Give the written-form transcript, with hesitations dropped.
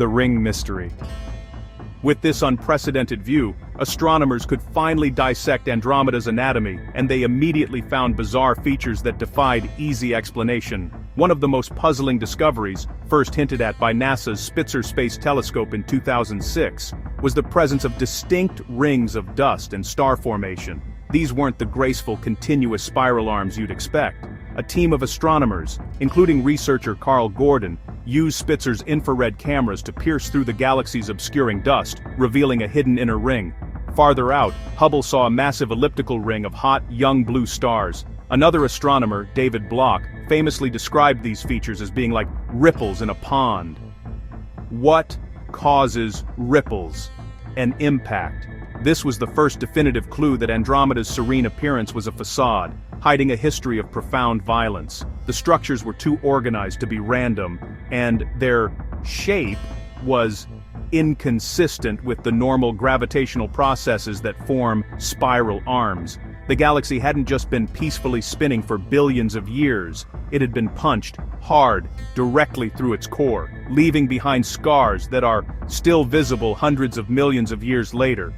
the ring mystery. With this unprecedented view, astronomers could finally dissect Andromeda's anatomy, and they immediately found bizarre features that defied easy explanation. One of the most puzzling discoveries, first hinted at by NASA's Spitzer space telescope in 2006, was the presence of distinct rings of dust and star formation. These weren't the graceful, continuous spiral arms you'd expect. A team of astronomers, including researcher Karl Gordon, used Spitzer's infrared cameras to pierce through the galaxy's obscuring dust, revealing a hidden inner ring. Farther out, Hubble saw a massive elliptical ring of hot, young blue stars. Another astronomer, David Block, famously described these features as being like ripples in a pond. What causes ripples? An impact. This was the first definitive clue that Andromeda's serene appearance was a facade, hiding a history of profound violence. The structures were too organized to be random, and their shape was inconsistent with the normal gravitational processes that form spiral arms. The galaxy hadn't just been peacefully spinning for billions of years, it had been punched hard, directly through its core, leaving behind scars that are still visible hundreds of millions of years later.